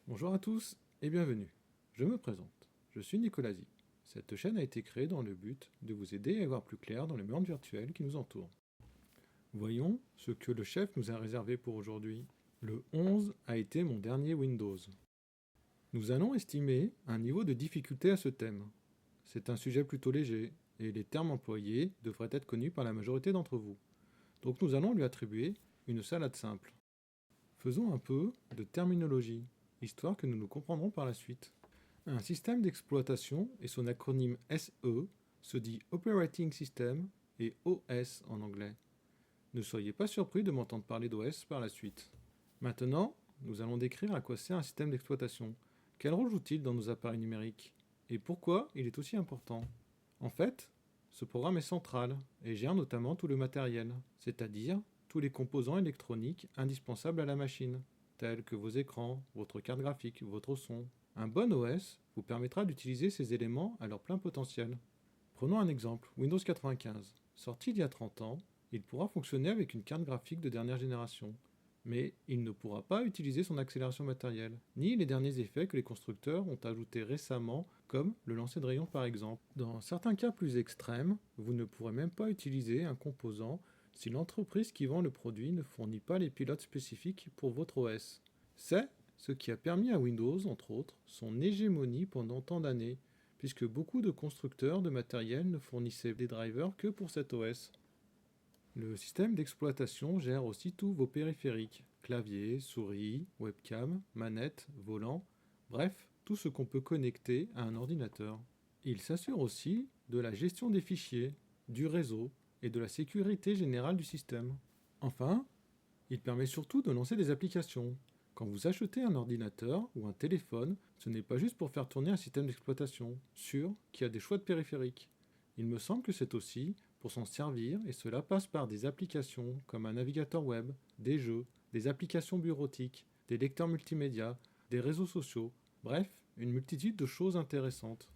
Bonjour à tous et bienvenue. Je me présente. Je suis Nicolasi. Cette chaîne a été créée dans le but de vous aider à y voir plus clair dans le monde virtuel qui nous entoure. Voyons ce que le chef nous a réservé pour aujourd'hui. Le 11 a été mon dernier Windows. Nous allons estimer un niveau de difficulté à ce thème. C'est un sujet plutôt léger et les termes employés devraient être connus par la majorité d'entre vous. Donc nous allons lui attribuer une salade simple. Faisons un peu de terminologie, histoire que nous nous comprendrons par la suite. Un système d'exploitation et son acronyme SE se dit Operating System et OS en anglais. Ne soyez pas surpris de m'entendre parler d'OS par la suite. Maintenant, nous allons décrire à quoi sert un système d'exploitation. Quel rôle joue-t-il dans nos appareils numériques? Et pourquoi il est aussi important? En fait, ce programme est central et gère notamment tout le matériel, c'est-à-dire tous les composants électroniques indispensables à la machine, tels que vos écrans, votre carte graphique, votre son. Un bon OS vous permettra d'utiliser ces éléments à leur plein potentiel. Prenons un exemple, Windows 95. Sorti il y a 30 ans, il pourra fonctionner avec une carte graphique de dernière génération, mais il ne pourra pas utiliser son accélération matérielle, ni les derniers effets que les constructeurs ont ajoutés récemment, comme le lancer de rayon par exemple. Dans certains cas plus extrêmes, vous ne pourrez même pas utiliser un composant si l'entreprise qui vend le produit ne fournit pas les pilotes spécifiques pour votre OS. C'est ce qui a permis à Windows, entre autres, son hégémonie pendant tant d'années, puisque beaucoup de constructeurs de matériel ne fournissaient des drivers que pour cet OS. Le système d'exploitation gère aussi tous vos périphériques, clavier, souris, webcam, manette, volant, bref, tout ce qu'on peut connecter à un ordinateur. Il s'assure aussi de la gestion des fichiers, du réseau et de la sécurité générale du système. Enfin, il permet surtout de lancer des applications. Quand vous achetez un ordinateur ou un téléphone, ce n'est pas juste pour faire tourner un système d'exploitation, sûr qu'il y a des choix de périphériques. Il me semble que c'est aussi pour s'en servir et cela passe par des applications comme un navigateur web, des jeux, des applications bureautiques, des lecteurs multimédia, des réseaux sociaux, bref, une multitude de choses intéressantes.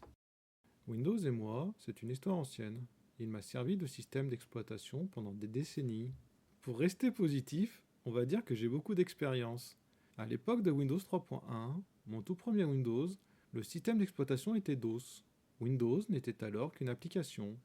Windows et moi, c'est une histoire ancienne. Il m'a servi de système d'exploitation pendant des décennies. Pour rester positif, on va dire que j'ai beaucoup d'expérience. À l'époque de Windows 3.1, mon tout premier Windows, le système d'exploitation était DOS. Windows n'était alors qu'une application.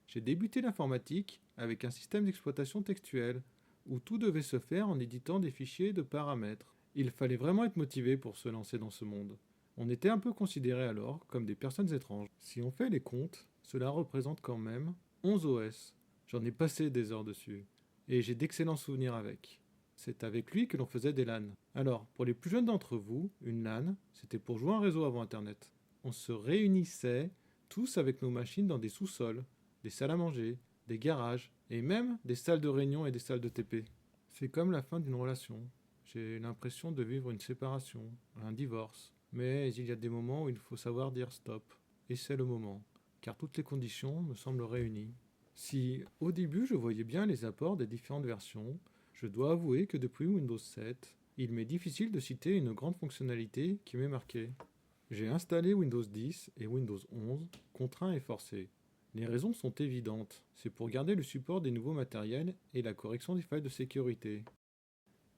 J'ai débuté l'informatique avec un système d'exploitation textuel, où tout devait se faire en éditant des fichiers de paramètres. Il fallait vraiment être motivé pour se lancer dans ce monde. On était un peu considérés alors comme des personnes étranges. Si on fait les comptes, cela représente quand même 11 OS. J'en ai passé des heures dessus, et j'ai d'excellents souvenirs avec. C'est avec lui que l'on faisait des LAN. Alors, pour les plus jeunes d'entre vous, une LAN, c'était pour jouer un réseau avant Internet. On se réunissait tous avec nos machines dans des sous-sols, des salles à manger, des garages, et même des salles de réunion et des salles de TP. C'est comme la fin d'une relation. J'ai l'impression de vivre une séparation, un divorce. Mais il y a des moments où il faut savoir dire stop. Et c'est le moment, car toutes les conditions me semblent réunies. Si au début je voyais bien les apports des différentes versions, je dois avouer que depuis Windows 7, il m'est difficile de citer une grande fonctionnalité qui m'est marquée. J'ai installé Windows 10 et Windows 11, contraint et forcé. Les raisons sont évidentes, c'est pour garder le support des nouveaux matériels et la correction des failles de sécurité.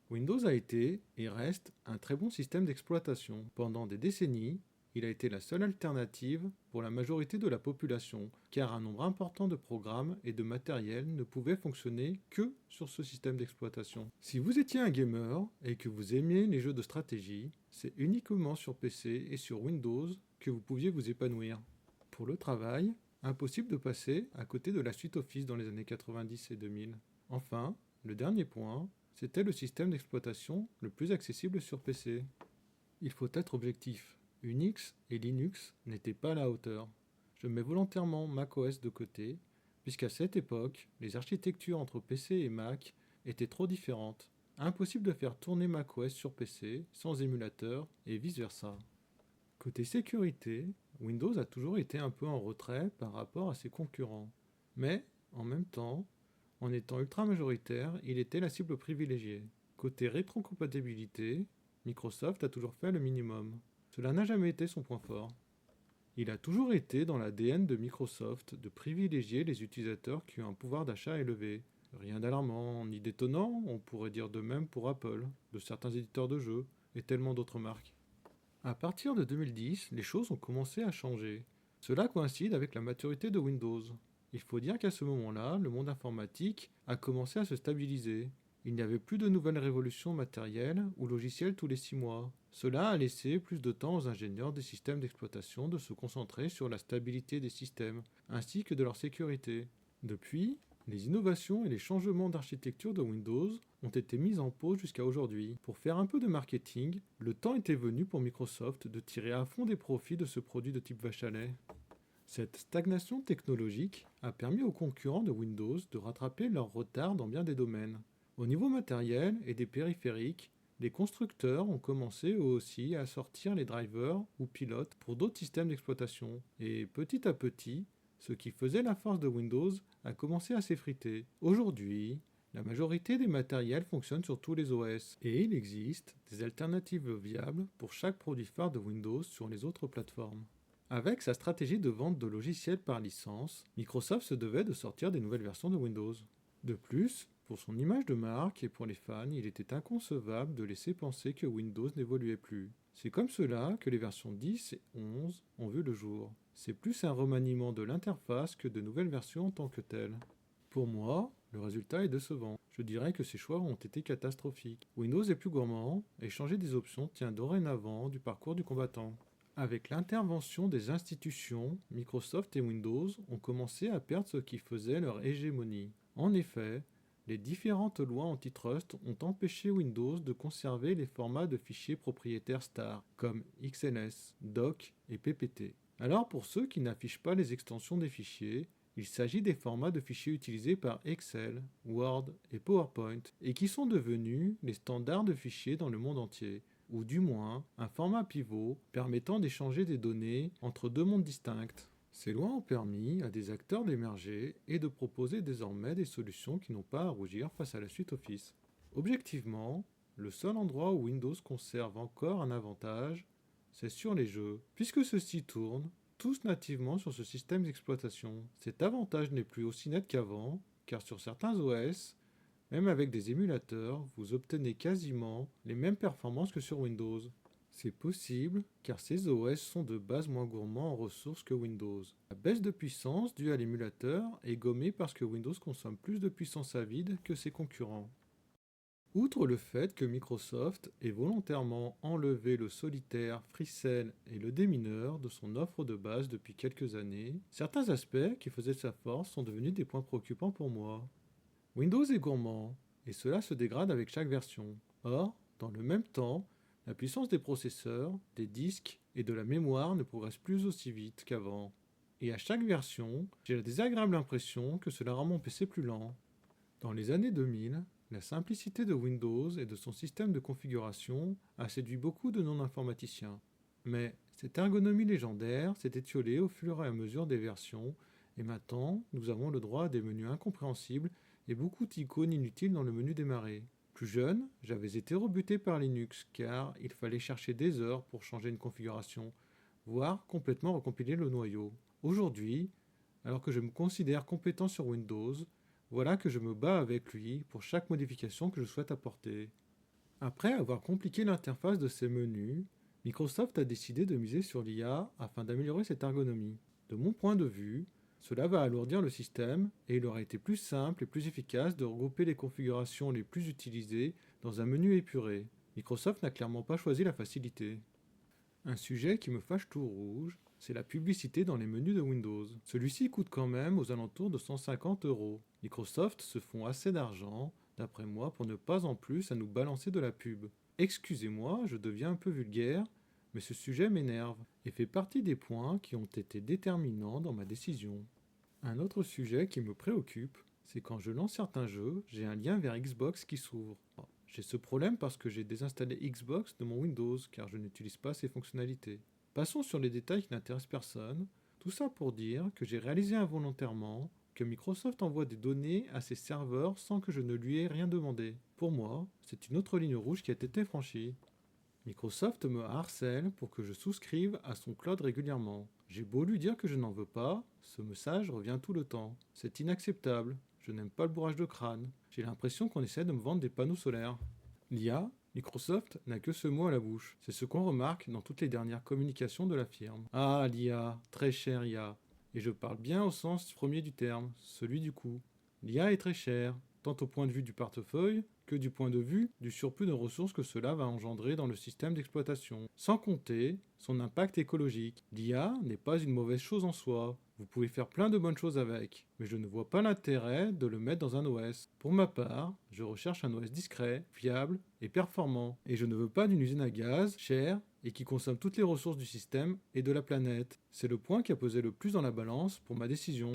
Windows a été, et reste, un très bon système d'exploitation. Pendant des décennies, il a été la seule alternative pour la majorité de la population, car un nombre important de programmes et de matériel ne pouvaient fonctionner que sur ce système d'exploitation. Si vous étiez un gamer et que vous aimiez les jeux de stratégie, c'est uniquement sur PC et sur Windows que vous pouviez vous épanouir. Pour le travail, impossible de passer à côté de la suite Office dans les années 90 et 2000. Enfin, le dernier point, c'était le système d'exploitation le plus accessible sur PC. Il faut être objectif. Unix et Linux n'étaient pas à la hauteur. Je mets volontairement macOS de côté, puisqu'à cette époque, les architectures entre PC et Mac étaient trop différentes. Impossible de faire tourner macOS sur PC sans émulateur et vice-versa. Côté sécurité, Windows a toujours été un peu en retrait par rapport à ses concurrents. Mais, en même temps, en étant ultra majoritaire, il était la cible privilégiée. Côté rétrocompatibilité, Microsoft a toujours fait le minimum. Cela n'a jamais été son point fort. Il a toujours été dans l'ADN de Microsoft de privilégier les utilisateurs qui ont un pouvoir d'achat élevé. Rien d'alarmant ni d'étonnant, on pourrait dire de même pour Apple, de certains éditeurs de jeux et tellement d'autres marques. À partir de 2010, les choses ont commencé à changer. Cela coïncide avec la maturité de Windows. Il faut dire qu'à ce moment-là, le monde informatique a commencé à se stabiliser. Il n'y avait plus de nouvelles révolutions matérielles ou logicielles tous les 6 mois. Cela a laissé plus de temps aux ingénieurs des systèmes d'exploitation de se concentrer sur la stabilité des systèmes, ainsi que de leur sécurité. Depuis, les innovations et les changements d'architecture de Windows ont été mis en pause jusqu'à aujourd'hui. Pour faire un peu de marketing, le temps était venu pour Microsoft de tirer à fond des profits de ce produit de type vache à lait. Cette stagnation technologique a permis aux concurrents de Windows de rattraper leur retard dans bien des domaines. Au niveau matériel et des périphériques, les constructeurs ont commencé eux aussi à sortir les drivers ou pilotes pour d'autres systèmes d'exploitation. Et petit à petit, ce qui faisait la force de Windows a commencé à s'effriter. Aujourd'hui, la majorité des matériels fonctionnent sur tous les OS et il existe des alternatives viables pour chaque produit phare de Windows sur les autres plateformes. Avec sa stratégie de vente de logiciels par licence, Microsoft se devait de sortir des nouvelles versions de Windows. De plus, pour son image de marque et pour les fans, il était inconcevable de laisser penser que Windows n'évoluait plus. C'est comme cela que les versions 10 et 11 ont vu le jour. C'est plus un remaniement de l'interface que de nouvelles versions en tant que telles. Pour moi, le résultat est décevant. Je dirais que ces choix ont été catastrophiques. Windows est plus gourmand et changer des options tient dorénavant du parcours du combattant. Avec l'intervention des institutions, Microsoft et Windows ont commencé à perdre ce qui faisait leur hégémonie. En effet, les différentes lois antitrust ont empêché Windows de conserver les formats de fichiers propriétaires stars, comme XLS, doc et PPT. Alors pour ceux qui n'affichent pas les extensions des fichiers, il s'agit des formats de fichiers utilisés par Excel, Word et PowerPoint et qui sont devenus les standards de fichiers dans le monde entier, ou du moins un format pivot permettant d'échanger des données entre deux mondes distincts. Ces lois ont permis à des acteurs d'émerger et de proposer désormais des solutions qui n'ont pas à rougir face à la suite Office. Objectivement, le seul endroit où Windows conserve encore un avantage, c'est sur les jeux, puisque ceux-ci tournent tous nativement sur ce système d'exploitation. Cet avantage n'est plus aussi net qu'avant, car sur certains OS, même avec des émulateurs, vous obtenez quasiment les mêmes performances que sur Windows. C'est possible car ces OS sont de base moins gourmands en ressources que Windows. La baisse de puissance due à l'émulateur est gommée parce que Windows consomme plus de puissance à vide que ses concurrents. Outre le fait que Microsoft ait volontairement enlevé le solitaire, FreeCell et le démineur de son offre de base depuis quelques années, certains aspects qui faisaient sa force sont devenus des points préoccupants pour moi. Windows est gourmand, et cela se dégrade avec chaque version. Or, dans le même temps, la puissance des processeurs, des disques et de la mémoire ne progresse plus aussi vite qu'avant. Et à chaque version, j'ai la désagréable impression que cela rend mon PC plus lent. Dans les années 2000, la simplicité de Windows et de son système de configuration a séduit beaucoup de non-informaticiens. Mais cette ergonomie légendaire s'est étiolée au fur et à mesure des versions, et maintenant nous avons le droit à des menus incompréhensibles et beaucoup d'icônes inutiles dans le menu démarrer. Plus jeune, j'avais été rebuté par Linux car il fallait chercher des heures pour changer une configuration, voire complètement recompiler le noyau. Aujourd'hui, alors que je me considère compétent sur Windows, voilà que je me bats avec lui pour chaque modification que je souhaite apporter. Après avoir compliqué l'interface de ces menus, Microsoft a décidé de miser sur l'IA afin d'améliorer cette ergonomie. De mon point de vue, cela va alourdir le système et il aurait été plus simple et plus efficace de regrouper les configurations les plus utilisées dans un menu épuré. Microsoft n'a clairement pas choisi la facilité. Un sujet qui me fâche tout rouge, c'est la publicité dans les menus de Windows. Celui-ci coûte quand même aux alentours de 150 €. Microsoft se font assez d'argent, d'après moi, pour ne pas en plus à nous balancer de la pub. Excusez-moi, je deviens un peu vulgaire, mais ce sujet m'énerve et fait partie des points qui ont été déterminants dans ma décision. Un autre sujet qui me préoccupe, c'est quand je lance certains jeux, j'ai un lien vers Xbox qui s'ouvre. J'ai ce problème parce que j'ai désinstallé Xbox de mon Windows car je n'utilise pas ses fonctionnalités. Passons sur les détails qui n'intéressent personne. Tout ça pour dire que j'ai réalisé involontairement que Microsoft envoie des données à ses serveurs sans que je ne lui ai rien demandé. Pour moi, c'est une autre ligne rouge qui a été franchie. Microsoft me harcèle pour que je souscrive à son cloud régulièrement. J'ai beau lui dire que je n'en veux pas, ce message revient tout le temps. C'est inacceptable. Je n'aime pas le bourrage de crâne. J'ai l'impression qu'on essaie de me vendre des panneaux solaires. L'IA Microsoft n'a que ce mot à la bouche. C'est ce qu'on remarque dans toutes les dernières communications de la firme. Ah, l'IA, très cher IA. Et je parle bien au sens premier du terme, celui du coût. L'IA est très chère, tant au point de vue du portefeuille que du point de vue du surplus de ressources que cela va engendrer dans le système d'exploitation. Sans compter son impact écologique. L'IA n'est pas une mauvaise chose en soi. Vous pouvez faire plein de bonnes choses avec, mais je ne vois pas l'intérêt de le mettre dans un OS. Pour ma part, je recherche un OS discret, fiable et performant, et je ne veux pas d'une usine à gaz, chère, et qui consomme toutes les ressources du système et de la planète. C'est le point qui a pesé le plus dans la balance pour ma décision.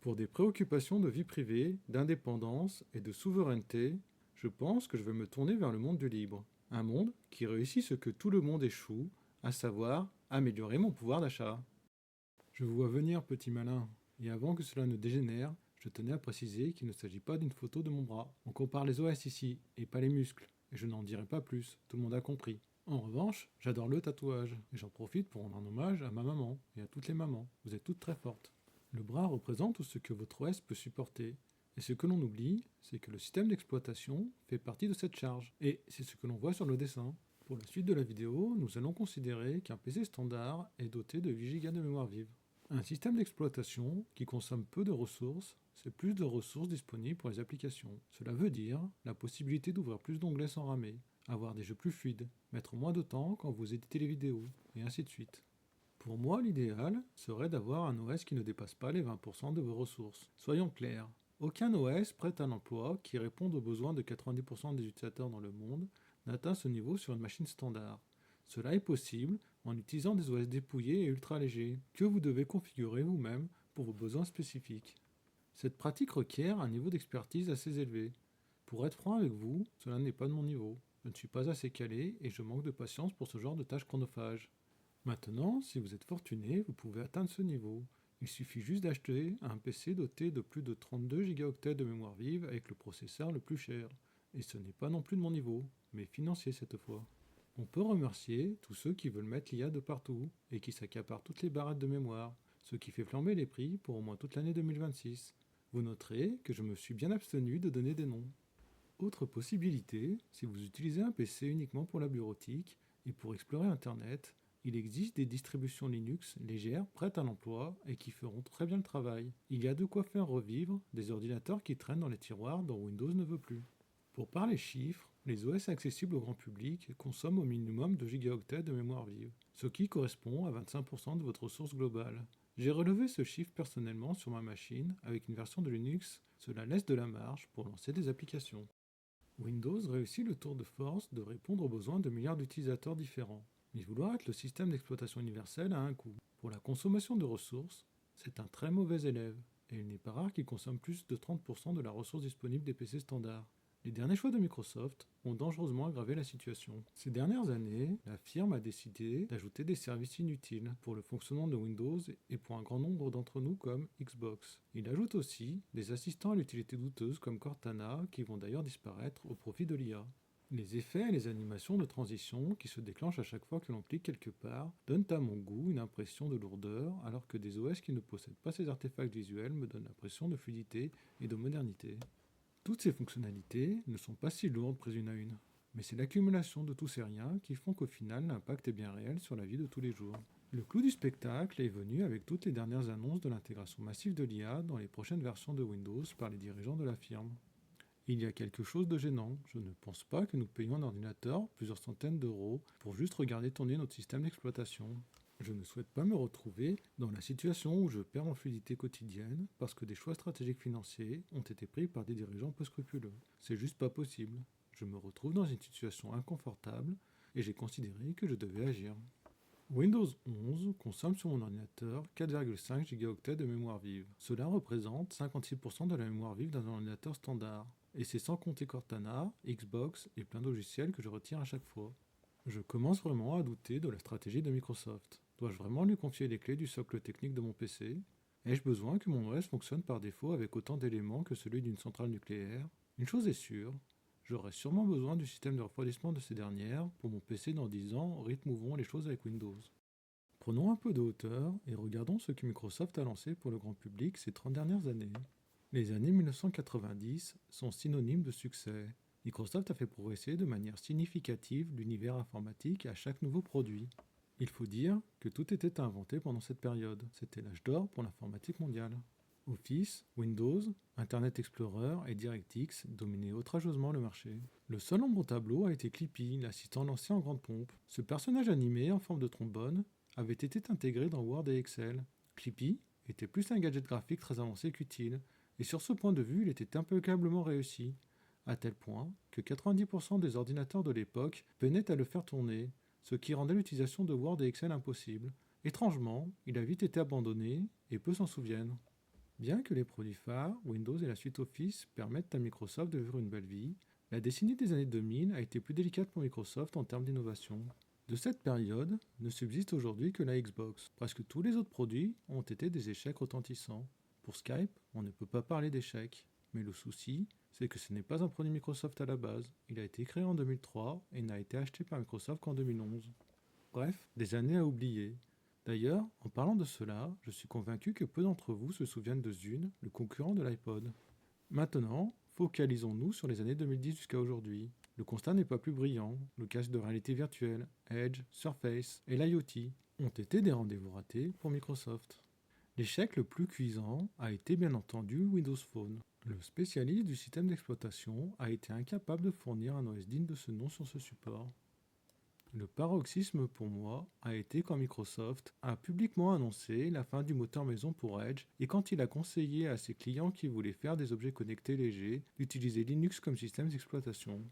Pour des préoccupations de vie privée, d'indépendance et de souveraineté, je pense que je vais me tourner vers le monde du libre. Un monde qui réussit ce que tout le monde échoue, à savoir améliorer mon pouvoir d'achat. Je vous vois venir, petit malin, et avant que cela ne dégénère, je tenais à préciser qu'il ne s'agit pas d'une photo de mon bras. On compare les OS ici, et pas les muscles, et je n'en dirai pas plus, tout le monde a compris. En revanche, j'adore le tatouage, et j'en profite pour rendre un hommage à ma maman, et à toutes les mamans. Vous êtes toutes très fortes. Le bras représente tout ce que votre OS peut supporter, et ce que l'on oublie, c'est que le système d'exploitation fait partie de cette charge, et c'est ce que l'on voit sur le dessin. Pour la suite de la vidéo, nous allons considérer qu'un PC standard est doté de 8 Go de mémoire vive. Un système d'exploitation qui consomme peu de ressources, c'est plus de ressources disponibles pour les applications. Cela veut dire la possibilité d'ouvrir plus d'onglets sans ramer, avoir des jeux plus fluides, mettre moins de temps quand vous éditez les vidéos, et ainsi de suite. Pour moi, l'idéal serait d'avoir un OS qui ne dépasse pas les 20% de vos ressources. Soyons clairs, aucun OS prêt à l'emploi qui réponde aux besoins de 90% des utilisateurs dans le monde n'atteint ce niveau sur une machine standard. Cela est possible en utilisant des OS dépouillés et ultra légers, que vous devez configurer vous-même pour vos besoins spécifiques. Cette pratique requiert un niveau d'expertise assez élevé. Pour être franc avec vous, cela n'est pas de mon niveau. Je ne suis pas assez calé et je manque de patience pour ce genre de tâches chronophages. Maintenant, si vous êtes fortuné, vous pouvez atteindre ce niveau. Il suffit juste d'acheter un PC doté de plus de 32 Go de mémoire vive avec le processeur le plus cher. Et ce n'est pas non plus de mon niveau, mais financier cette fois. On peut remercier tous ceux qui veulent mettre l'IA de partout et qui s'accaparent toutes les barrettes de mémoire, ce qui fait flamber les prix pour au moins toute l'année 2026. Vous noterez que je me suis bien abstenu de donner des noms. Autre possibilité, si vous utilisez un PC uniquement pour la bureautique et pour explorer Internet, il existe des distributions Linux légères, prêtes à l'emploi et qui feront très bien le travail. Il y a de quoi faire revivre des ordinateurs qui traînent dans les tiroirs dont Windows ne veut plus. Pour parler chiffres, les OS accessibles au grand public consomment au minimum 2 Go de mémoire vive, ce qui correspond à 25% de votre ressource globale. J'ai relevé ce chiffre personnellement sur ma machine avec une version de Linux, cela laisse de la marge pour lancer des applications. Windows réussit le tour de force de répondre aux besoins de milliards d'utilisateurs différents, mais vouloir être le système d'exploitation universel a un coût. Pour la consommation de ressources, c'est un très mauvais élève, et il n'est pas rare qu'il consomme plus de 30% de la ressource disponible des PC standards. Les derniers choix de Microsoft ont dangereusement aggravé la situation. Ces dernières années, la firme a décidé d'ajouter des services inutiles pour le fonctionnement de Windows et pour un grand nombre d'entre nous comme Xbox. Il ajoute aussi des assistants à l'utilité douteuse comme Cortana qui vont d'ailleurs disparaître au profit de l'IA. Les effets et les animations de transition qui se déclenchent à chaque fois que l'on clique quelque part donnent à mon goût une impression de lourdeur alors que des OS qui ne possèdent pas ces artefacts visuels me donnent l'impression de fluidité et de modernité. Toutes ces fonctionnalités ne sont pas si lourdes prises une à une, mais c'est l'accumulation de tous ces riens qui font qu'au final l'impact est bien réel sur la vie de tous les jours. Le clou du spectacle est venu avec toutes les dernières annonces de l'intégration massive de l'IA dans les prochaines versions de Windows par les dirigeants de la firme. Il y a quelque chose de gênant, je ne pense pas que nous payions un ordinateur plusieurs centaines d'euros pour juste regarder tourner notre système d'exploitation. Je ne souhaite pas me retrouver dans la situation où je perds en fluidité quotidienne parce que des choix stratégiques financiers ont été pris par des dirigeants peu scrupuleux. C'est juste pas possible. Je me retrouve dans une situation inconfortable et j'ai considéré que je devais agir. Windows 11 consomme sur mon ordinateur 4,5 Go de mémoire vive. Cela représente 56% de la mémoire vive d'un ordinateur standard. Et c'est sans compter Cortana, Xbox et plein de logiciels que je retire à chaque fois. Je commence vraiment à douter de la stratégie de Microsoft. Dois-je vraiment lui confier les clés du socle technique de mon PC? Ai-je besoin que mon OS fonctionne par défaut avec autant d'éléments que celui d'une centrale nucléaire? Une chose est sûre, j'aurai sûrement besoin du système de refroidissement de ces dernières pour mon PC dans 10 ans, rythmouvons les choses avec Windows. Prenons un peu de hauteur et regardons ce que Microsoft a lancé pour le grand public ces 30 dernières années. Les années 1990 sont synonymes de succès. Microsoft a fait progresser de manière significative l'univers informatique à chaque nouveau produit. Il faut dire que tout était inventé pendant cette période. C'était l'âge d'or pour l'informatique mondiale. Office, Windows, Internet Explorer et DirectX dominaient outrageusement le marché. Le seul ombre au tableau a été Clippy, l'assistant lancé en grande pompe. Ce personnage animé en forme de trombone avait été intégré dans Word et Excel. Clippy était plus un gadget graphique très avancé qu'utile, et sur ce point de vue, il était impeccablement réussi, à tel point que 90% des ordinateurs de l'époque peinaient à le faire tourner, ce qui rendait l'utilisation de Word et Excel impossible. Étrangement, il a vite été abandonné, et peu s'en souviennent. Bien que les produits phares, Windows et la suite Office permettent à Microsoft de vivre une belle vie, la décennie des années 2000 a été plus délicate pour Microsoft en termes d'innovation. De cette période ne subsiste aujourd'hui que la Xbox. Presque tous les autres produits ont été des échecs retentissants. Pour Skype, on ne peut pas parler d'échec. Mais le souci, c'est que ce n'est pas un produit Microsoft à la base. Il a été créé en 2003 et n'a été acheté par Microsoft qu'en 2011. Bref, des années à oublier. D'ailleurs, en parlant de cela, je suis convaincu que peu d'entre vous se souviennent de Zune, le concurrent de l'iPod. Maintenant, focalisons-nous sur les années 2010 jusqu'à aujourd'hui. Le constat n'est pas plus brillant. Le casque de réalité virtuelle, Edge, Surface et l'IoT ont été des rendez-vous ratés pour Microsoft. L'échec le plus cuisant a été bien entendu Windows Phone. Le spécialiste du système d'exploitation a été incapable de fournir un OS digne de ce nom sur ce support. Le paroxysme pour moi a été quand Microsoft a publiquement annoncé la fin du moteur maison pour Edge et quand il a conseillé à ses clients qui voulaient faire des objets connectés légers d'utiliser Linux comme système d'exploitation.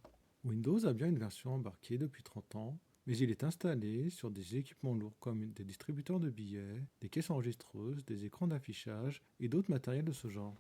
Windows a bien une version embarquée depuis 30 ans, mais il est installé sur des équipements lourds comme des distributeurs de billets, des caisses enregistreuses, des écrans d'affichage et d'autres matériels de ce genre.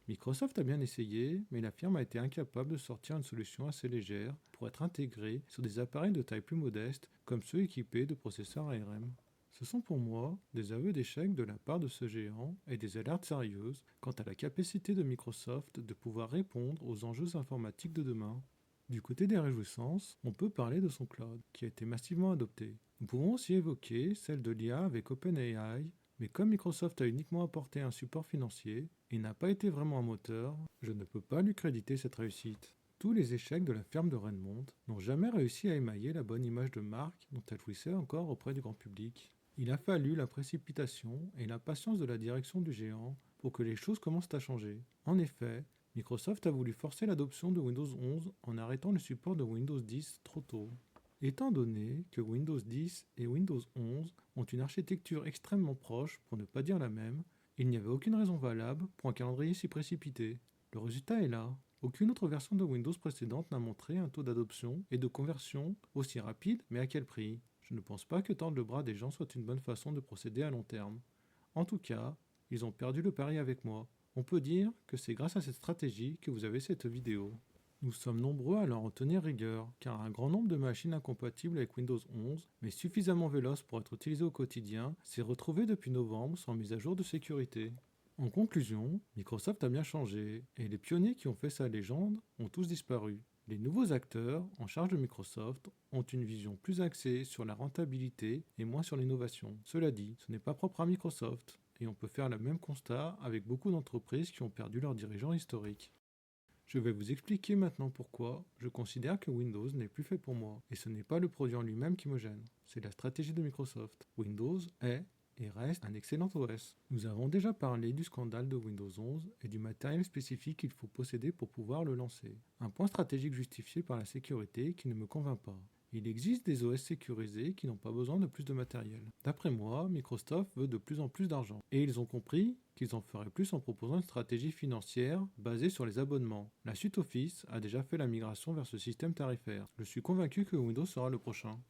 Microsoft a bien essayé, mais la firme a été incapable de sortir une solution assez légère pour être intégrée sur des appareils de taille plus modeste, comme ceux équipés de processeurs ARM. Ce sont pour moi des aveux d'échec de la part de ce géant et des alertes sérieuses quant à la capacité de Microsoft de pouvoir répondre aux enjeux informatiques de demain. Du côté des réjouissances, on peut parler de son cloud, qui a été massivement adopté. Nous pouvons aussi évoquer celle de l'IA avec OpenAI, mais comme Microsoft a uniquement apporté un support financier et n'a pas été vraiment un moteur, je ne peux pas lui créditer cette réussite. Tous les échecs de la ferme de Redmond n'ont jamais réussi à émailler la bonne image de marque dont elle jouissait encore auprès du grand public. Il a fallu la précipitation et la patience de la direction du géant pour que les choses commencent à changer. En effet, Microsoft a voulu forcer l'adoption de Windows 11 en arrêtant le support de Windows 10 trop tôt. Étant donné que Windows 10 et Windows 11 ont une architecture extrêmement proche, pour ne pas dire la même, il n'y avait aucune raison valable pour un calendrier si précipité. Le résultat est là. Aucune autre version de Windows précédente n'a montré un taux d'adoption et de conversion aussi rapide, mais à quel prix? Je ne pense pas que tendre le bras des gens soit une bonne façon de procéder à long terme. En tout cas, ils ont perdu le pari avec moi. On peut dire que c'est grâce à cette stratégie que vous avez cette vidéo. Nous sommes nombreux à leur en tenir rigueur, car un grand nombre de machines incompatibles avec Windows 11, mais suffisamment véloces pour être utilisées au quotidien, s'est retrouvé depuis novembre sans mise à jour de sécurité. En conclusion, Microsoft a bien changé, et les pionniers qui ont fait sa légende ont tous disparu. Les nouveaux acteurs, en charge de Microsoft, ont une vision plus axée sur la rentabilité et moins sur l'innovation. Cela dit, ce n'est pas propre à Microsoft, et on peut faire le même constat avec beaucoup d'entreprises qui ont perdu leurs dirigeants historiques. Je vais vous expliquer maintenant pourquoi je considère que Windows n'est plus fait pour moi, et ce n'est pas le produit en lui-même qui me gêne, c'est la stratégie de Microsoft. Windows est et reste un excellent OS. Nous avons déjà parlé du scandale de Windows 11 et du matériel spécifique qu'il faut posséder pour pouvoir le lancer. Un point stratégique justifié par la sécurité qui ne me convainc pas. Il existe des OS sécurisés qui n'ont pas besoin de plus de matériel. D'après moi, Microsoft veut de plus en plus d'argent. Et ils ont compris qu'ils en feraient plus en proposant une stratégie financière basée sur les abonnements. La suite Office a déjà fait la migration vers ce système tarifaire. Je suis convaincu que Windows sera le prochain.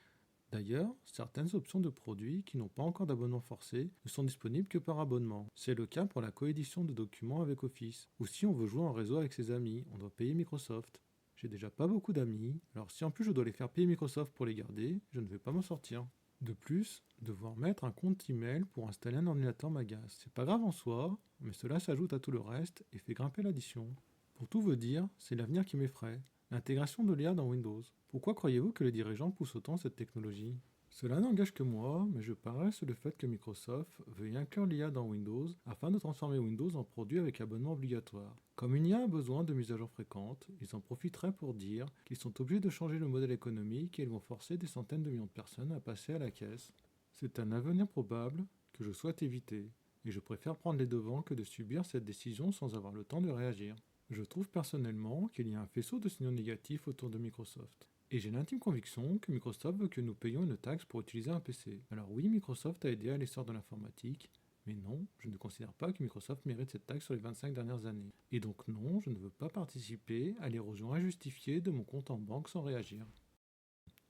D'ailleurs, certaines options de produits qui n'ont pas encore d'abonnement forcé ne sont disponibles que par abonnement. C'est le cas pour la coédition de documents avec Office. Ou si on veut jouer en réseau avec ses amis, on doit payer Microsoft. J'ai déjà pas beaucoup d'amis, alors si en plus je dois les faire payer Microsoft pour les garder, je ne vais pas m'en sortir. De plus, devoir mettre un compte email pour installer un ordinateur m'agace. C'est pas grave en soi, mais cela s'ajoute à tout le reste et fait grimper l'addition. Pour tout vous dire, c'est l'avenir qui m'effraie. L'intégration de l'IA dans Windows. Pourquoi croyez-vous que les dirigeants poussent autant cette technologie? Cela n'engage que moi, mais je parie sur le fait que Microsoft veuille inclure l'IA dans Windows afin de transformer Windows en produit avec abonnement obligatoire. Comme une IA a besoin de mises à jour fréquentes, ils en profiteraient pour dire qu'ils sont obligés de changer le modèle économique et ils vont forcer des centaines de millions de personnes à passer à la caisse. C'est un avenir probable que je souhaite éviter, et je préfère prendre les devants que de subir cette décision sans avoir le temps de réagir. Je trouve personnellement qu'il y a un faisceau de signaux négatifs autour de Microsoft. Et j'ai l'intime conviction que Microsoft veut que nous payions une taxe pour utiliser un PC. Alors oui, Microsoft a aidé à l'essor de l'informatique, mais non, je ne considère pas que Microsoft mérite cette taxe sur les 25 dernières années. Et donc non, je ne veux pas participer à l'érosion injustifiée de mon compte en banque sans réagir.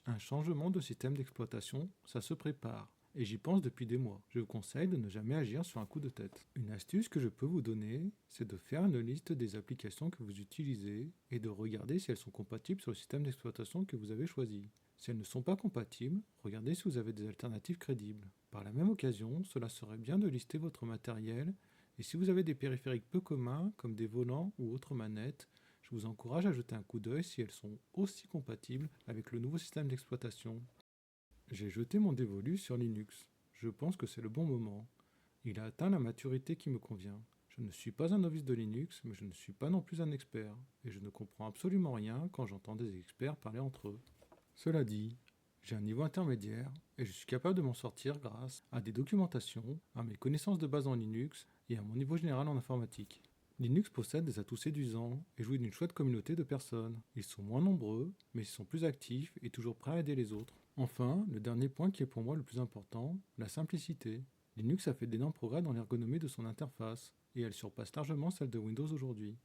Un changement de système d'exploitation, ça se prépare. Et j'y pense depuis des mois. Je vous conseille de ne jamais agir sur un coup de tête. Une astuce que je peux vous donner, c'est de faire une liste des applications que vous utilisez et de regarder si elles sont compatibles sur le système d'exploitation que vous avez choisi. Si elles ne sont pas compatibles, regardez si vous avez des alternatives crédibles. Par la même occasion, cela serait bien de lister votre matériel et si vous avez des périphériques peu communs comme des volants ou autres manettes, je vous encourage à jeter un coup d'œil si elles sont aussi compatibles avec le nouveau système d'exploitation. J'ai jeté mon dévolu sur Linux. Je pense que c'est le bon moment. Il a atteint la maturité qui me convient. Je ne suis pas un novice de Linux, mais je ne suis pas non plus un expert, et je ne comprends absolument rien quand j'entends des experts parler entre eux. Cela dit, j'ai un niveau intermédiaire, et je suis capable de m'en sortir grâce à des documentations, à mes connaissances de base en Linux, et à mon niveau général en informatique. Linux possède des atouts séduisants et jouit d'une chouette communauté de personnes. Ils sont moins nombreux, mais ils sont plus actifs et toujours prêts à aider les autres. Enfin, le dernier point qui est pour moi le plus important, la simplicité. Linux a fait d'énormes progrès dans l'ergonomie de son interface, et elle surpasse largement celle de Windows aujourd'hui.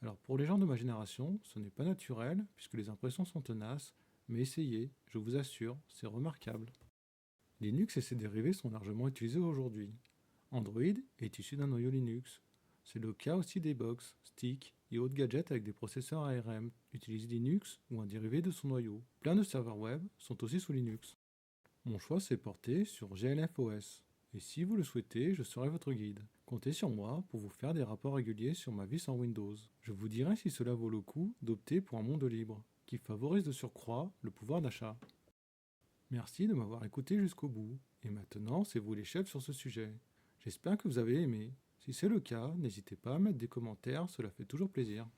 Alors pour les gens de ma génération, ce n'est pas naturel, puisque les impressions sont tenaces, mais essayez, je vous assure, c'est remarquable. Linux et ses dérivés sont largement utilisés aujourd'hui. Android est issu d'un noyau Linux. C'est le cas aussi des box, sticks et autres gadgets avec des processeurs ARM utilisent Linux ou un dérivé de son noyau. Plein de serveurs web sont aussi sous Linux. Mon choix s'est porté sur GLFOS. Et si vous le souhaitez, je serai votre guide. Comptez sur moi pour vous faire des rapports réguliers sur ma vie sans Windows. Je vous dirai si cela vaut le coup d'opter pour un monde libre, qui favorise de surcroît le pouvoir d'achat. Merci de m'avoir écouté jusqu'au bout. Et maintenant, c'est vous les chefs sur ce sujet. J'espère que vous avez aimé. Si c'est le cas, n'hésitez pas à mettre des commentaires, cela fait toujours plaisir.